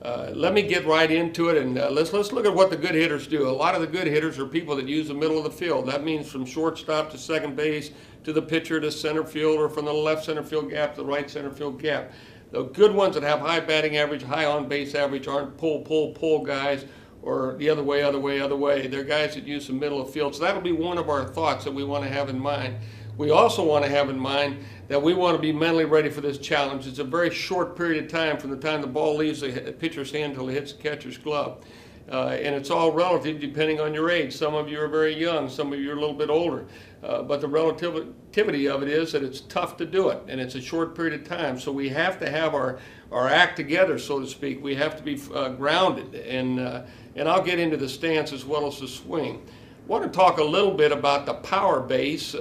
Let me get right into it, and let's look at what the good hitters do. A lot of the good hitters are people that use the middle of the field. That means from shortstop to second base to the pitcher to center field, or from the left center field gap to the right center field gap. The good ones that have high batting average, high on base average aren't pull guys, or the other way. They're guys that use the middle of the field. So that'll be one of our thoughts that we want to have in mind. We also want to have in mind that we want to be mentally ready for this challenge. It's a very short period of time from the time the ball leaves the pitcher's hand until it hits the catcher's glove. And it's all relative depending on your age. Some of you are very young, some of you are a little bit older. But the relativity of it is that it's tough to do it, and it's a short period of time. So we have to have our act together, so to speak. We have to be grounded, and I'll get into the stance as well as the swing. I want to talk a little bit about the power base.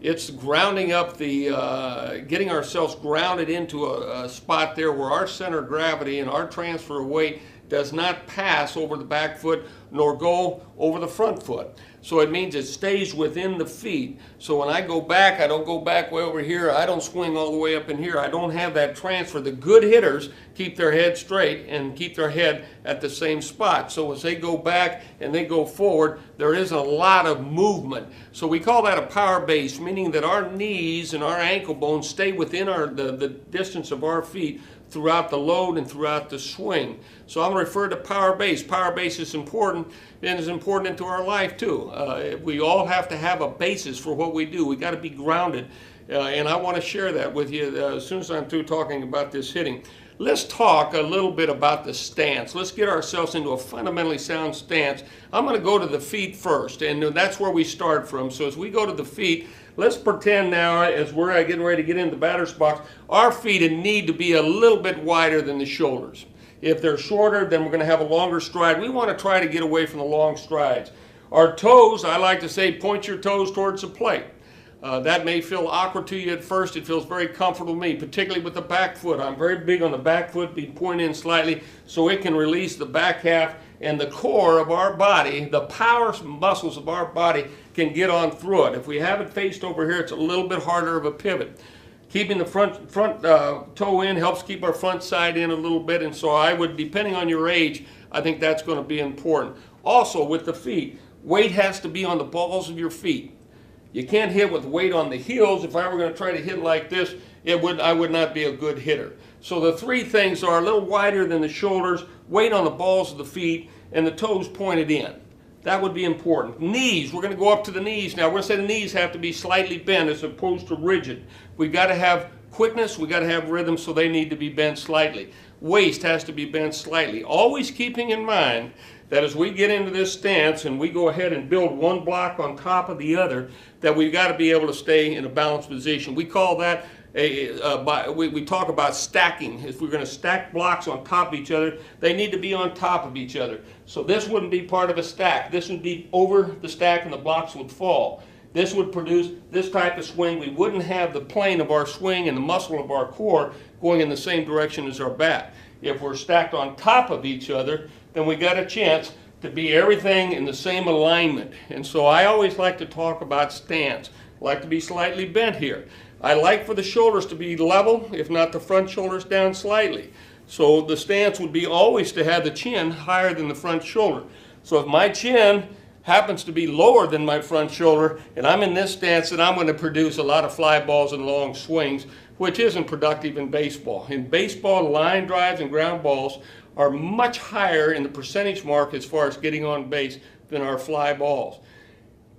It's grounding up getting ourselves grounded into a spot there where our center of gravity and our transfer of weight does not pass over the back foot nor go over the front foot. So it means it stays within the feet. So when I go back, I don't go back way over here. I don't swing all the way up in here. I don't have that transfer. The good hitters keep their head straight and keep their head at the same spot. So as they go back and they go forward, there is a lot of movement. So we call that a power base, meaning that our knees and our ankle bones stay within the distance of our feet throughout the load and throughout the swing. So I'm going to refer to power base. Power base is important, and is important into our life too. We all have to have a basis for what we do. We got to be grounded, and I want to share that with you as soon as I'm through talking about this hitting. Let's talk a little bit about the stance. Let's get ourselves into a fundamentally sound stance. I'm going to go to the feet first, and that's where we start from. So as we go to the feet, let's pretend now, as we're getting ready to get into the batter's box, our feet need to be a little bit wider than the shoulders. If they're shorter, then we're going to have a longer stride. We want to try to get away from the long strides. Our toes, I like to say, point your toes towards the plate. That may feel awkward to you at first. It feels very comfortable to me, particularly with the back foot. I'm very big on the back foot being pointed in slightly so it can release the back half, and the core of our body, the power muscles of our body, can get on through it. If we have it faced over here, it's a little bit harder of a pivot. Keeping the front toe in helps keep our front side in a little bit, and so I would, depending on your age, I think that's going to be important. Also, with the feet, weight has to be on the balls of your feet. You can't hit with weight on the heels. If I were going to try to hit like this, I would not be a good hitter. So the three things are a little wider than the shoulders, weight on the balls of the feet, and the toes pointed in. That would be important. Knees, we're going to go up to the knees now. We're going to say the knees have to be slightly bent as opposed to rigid. We've got to have quickness, we've got to have rhythm, so they need to be bent slightly. Waist has to be bent slightly. Always keeping in mind that as we get into this stance and we go ahead and build one block on top of the other, that we've got to be able to stay in a balanced position. We call that we talk about stacking. If we're going to stack blocks on top of each other, they need to be on top of each other. So this wouldn't be part of a stack. This would be over the stack and the blocks would fall. This would produce this type of swing. We wouldn't have the plane of our swing and the muscle of our core going in the same direction as our bat. If we're stacked on top of each other, then we got a chance to be everything in the same alignment. And so I always like to talk about stance. I like to be slightly bent here. I like for the shoulders to be level, if not the front shoulders down slightly. So the stance would be always to have the chin higher than the front shoulder. So if my chin happens to be lower than my front shoulder, and I'm in this stance, then I'm going to produce a lot of fly balls and long swings, which isn't productive in baseball. In baseball, line drives and ground balls are much higher in the percentage mark as far as getting on base than our fly balls.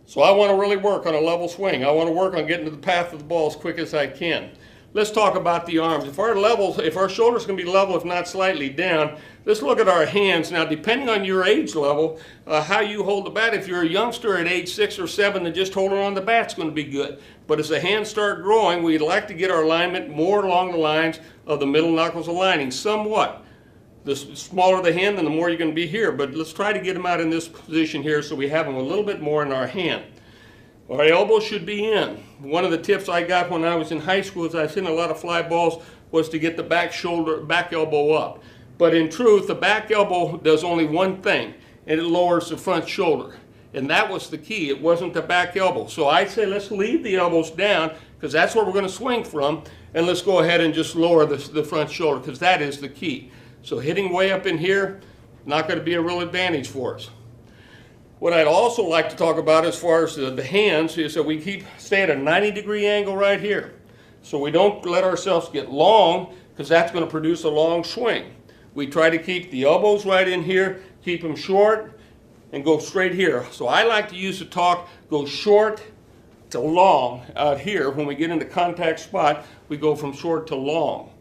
So I want to really work on a level swing. I want to work on getting to the path of the ball as quick as I can. Let's talk about the arms. If our shoulders can be level, if not slightly down, let's look at our hands. Now, depending on your age level, how you hold the bat, if you're a youngster at age 6 or 7, then just holding on the bat's going to be good. But as the hands start growing, we'd like to get our alignment more along the lines of the middle knuckles aligning somewhat. The smaller the hand, then the more you're going to be here. But let's try to get them out in this position here so we have them a little bit more in our hand. Our elbow should be in. One of the tips I got when I was in high school as I was hitting a lot of fly balls was to get the back elbow up. But in truth, the back elbow does only one thing, and it lowers the front shoulder. And that was the key. It wasn't the back elbow. So I say let's leave the elbows down because that's where we're going to swing from, and let's go ahead and just lower the front shoulder because that is the key. So hitting way up in here, not going to be a real advantage for us. What I'd also like to talk about as far as the hands is that we stay at a 90-degree angle right here. So we don't let ourselves get long, because that's going to produce a long swing. We try to keep the elbows right in here, keep them short, and go straight here. So I like to use the talk, go short to long out here. When we get into contact spot, we go from short to long.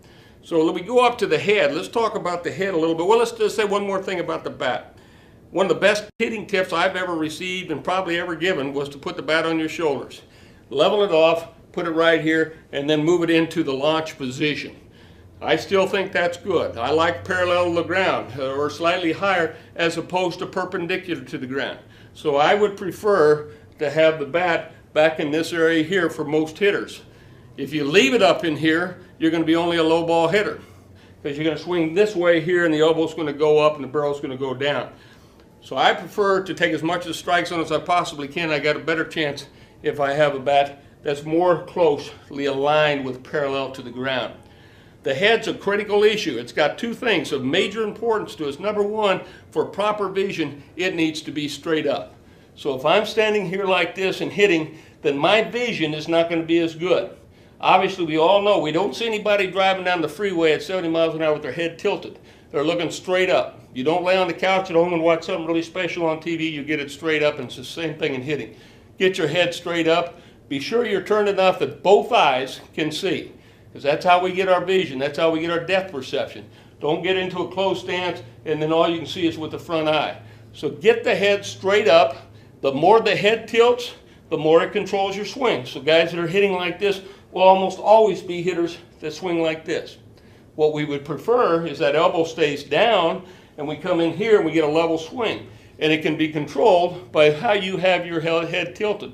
So let me go up to the head. Let's talk about the head a little bit. Well, let's just say one more thing about the bat. One of the best hitting tips I've ever received and probably ever given was to put the bat on your shoulders. Level it off, put it right here, and then move it into the launch position. I still think that's good. I like parallel to the ground or slightly higher as opposed to perpendicular to the ground. So I would prefer to have the bat back in this area here for most hitters. If you leave it up in here, you're going to be only a low ball hitter, because you're going to swing this way here and the elbow's going to go up and the barrel's going to go down. So I prefer to take as much of the strike zone as I possibly can. I got a better chance if I have a bat that's more closely aligned with parallel to the ground. The head's a critical issue. It's got two things of major importance to us. Number one, for proper vision, it needs to be straight up. So if I'm standing here like this and hitting, then my vision is not going to be as good. Obviously, we all know we don't see anybody driving down the freeway at 70 miles an hour with their head tilted. They're looking straight up. You don't lay on the couch at home and watch something really special on TV. You get it straight up, and it's the same thing in hitting. Get your head straight up. Be sure you're turned enough that both eyes can see, because that's how we get our vision. That's how we get our depth perception. Don't get into a closed stance and then all you can see is with the front eye. So get the head straight up. The more the head tilts, the more it controls your swing. So guys that are hitting like this will almost always be hitters that swing like this. What we would prefer is that elbow stays down and we come in here and we get a level swing. And it can be controlled by how you have your head tilted.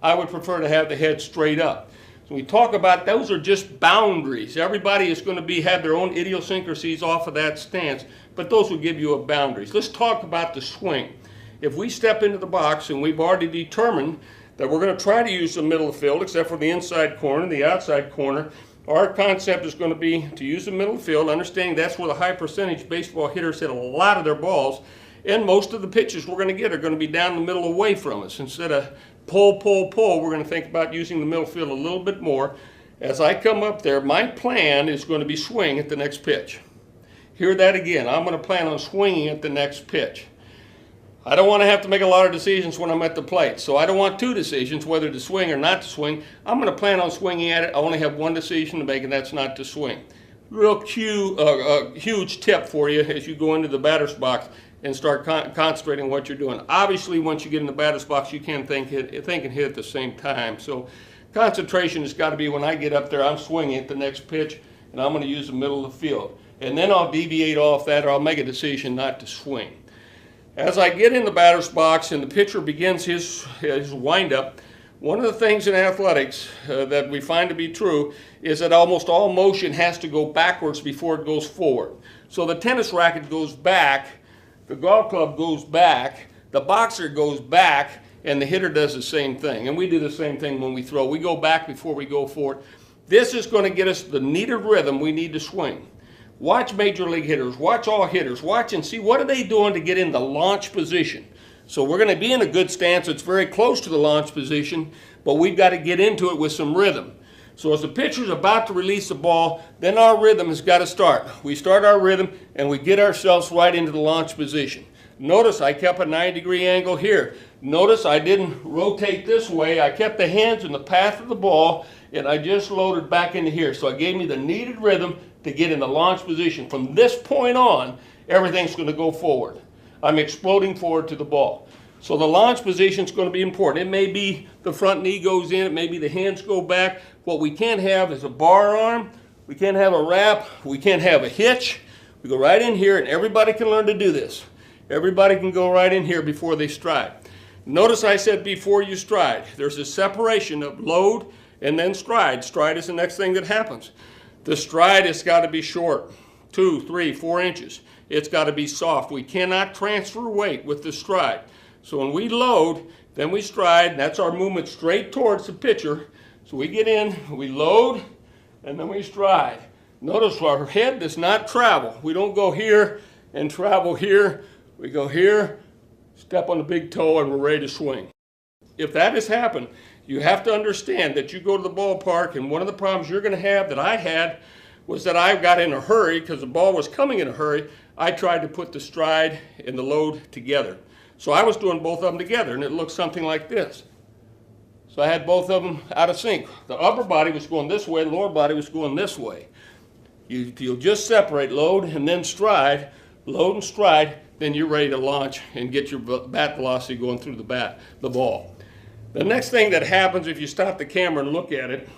I would prefer to have the head straight up. So we talk about those are just boundaries. Everybody is going to have their own idiosyncrasies off of that stance, but those will give you a boundaries. Let's talk about the swing. If we step into the box and we've already determined that we're going to try to use the middle of the field, except for the inside corner, the outside corner, our concept is going to be to use the middle of the field, understanding that's where the high percentage baseball hitters hit a lot of their balls, and most of the pitches we're going to get are going to be down the middle away from us. Instead of pull, pull, pull, we're going to think about using the middle field a little bit more. As I come up there, my plan is going to be swing at the next pitch. Hear that again. I'm going to plan on swinging at the next pitch. I don't want to have to make a lot of decisions when I'm at the plate. So I don't want two decisions, whether to swing or not to swing. I'm going to plan on swinging at it. I only have one decision to make, and that's not to swing. Real huge tip for you as you go into the batter's box and start concentrating on what you're doing. Obviously, once you get in the batter's box, you can think and hit at the same time. So concentration has got to be when I get up there, I'm swinging at the next pitch, and I'm going to use the middle of the field. And then I'll deviate off that, or I'll make a decision not to swing. As I get in the batter's box and the pitcher begins his windup, one of the things in athletics that we find to be true is that almost all motion has to go backwards before it goes forward. So the tennis racket goes back, the golf club goes back, the boxer goes back, and the hitter does the same thing. And we do the same thing when we throw. We go back before we go forward. This is going to get us the needed rhythm we need to swing. Watch major league hitters, watch all hitters, watch and see what are they doing to get in the launch position. So we're going to be in a good stance that's very close to the launch position, but we've got to get into it with some rhythm. So as the pitcher's about to release the ball, then our rhythm has got to start. We start our rhythm and we get ourselves right into the launch position. Notice I kept a 90-degree angle here. Notice I didn't rotate this way. I kept the hands in the path of the ball and I just loaded back into here. So it gave me the needed rhythm to get in the launch position. From this point on, everything's going to go forward. I'm exploding forward to the ball. So the launch position is going to be important. It may be the front knee goes in, it may be the hands go back. What we can't have is a bar arm, we can't have a wrap, we can't have a hitch. We go right in here and everybody can learn to do this. Everybody can go right in here before they stride. Notice I said before you stride. There's a separation of load and then stride. Stride is the next thing that happens. The stride has got to be short, 2, 3, 4 inches. It's got to be soft. We cannot transfer weight with the stride. So when we load, then we stride, and that's our movement straight towards the pitcher. So we get in, we load, and then we stride. Notice our head does not travel. We don't go here and travel here. We go here, step on the big toe, and we're ready to swing. If that has happened, you have to understand that you go to the ballpark, and one of the problems you're going to have that I had was that I got in a hurry because the ball was coming in a hurry. I tried to put the stride and the load together. So I was doing both of them together, and it looked something like this. So I had both of them out of sync. The upper body was going this way, the lower body was going this way. You'll just separate load and then stride, load and stride, then you're ready to launch and get your bat velocity going through the ball. The next thing that happens if you stop the camera and look at it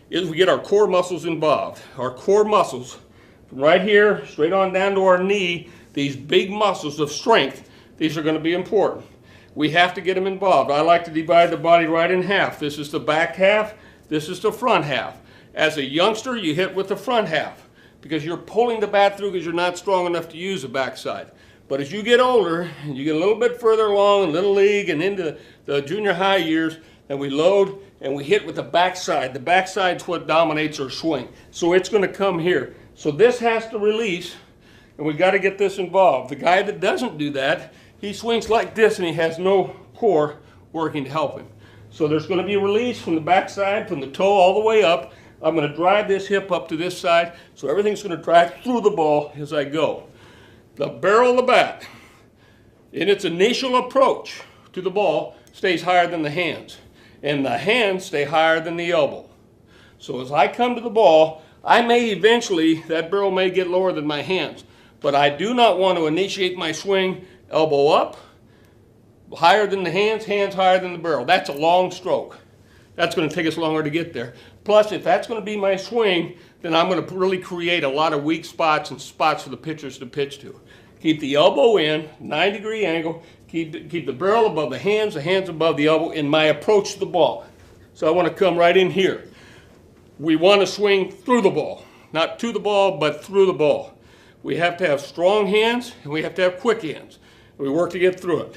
is we get our core muscles involved. Our core muscles, from right here straight on down to our knee, these big muscles of strength, these are going to be important. We have to get them involved. I like to divide the body right in half. This is the back half, this is the front half. As a youngster, you hit with the front half because you're pulling the bat through because you're not strong enough to use the backside. But as you get older and you get a little bit further along in Little League and into the junior high years, then we load and we hit with the backside. The backside's what dominates our swing. So it's going to come here. So this has to release, and we got to get this involved. The guy that doesn't do that, he swings like this and he has no core working to help him. So there's going to be a release from the backside, from the toe all the way up. I'm going to drive this hip up to this side, so everything's going to drive through the ball as I go. The barrel of the bat, in its initial approach to the ball, stays higher than the hands. And the hands stay higher than the elbow. So as I come to the ball, I may eventually, that barrel may get lower than my hands. But I do not want to initiate my swing elbow up, higher than the hands, hands higher than the barrel. That's a long stroke. That's going to take us longer to get there. Plus, if that's going to be my swing, then I'm going to really create a lot of weak spots and spots for the pitchers to pitch to. Keep the elbow in, 9-degree angle, keep the barrel above the hands above the elbow in my approach to the ball. So I want to come right in here. We want to swing through the ball, not to the ball, but through the ball. We have to have strong hands and we have to have quick hands. We work to get through it.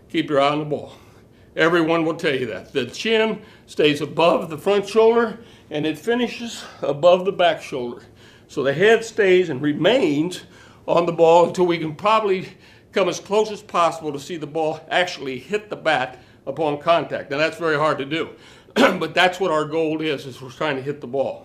Keep your eye on the ball. Everyone will tell you that. The chin stays above the front shoulder and it finishes above the back shoulder. So the head stays and remains on the ball until we can probably come as close as possible to see the ball actually hit the bat upon contact. Now that's very hard to do, but that's what our goal is we're trying to hit the ball.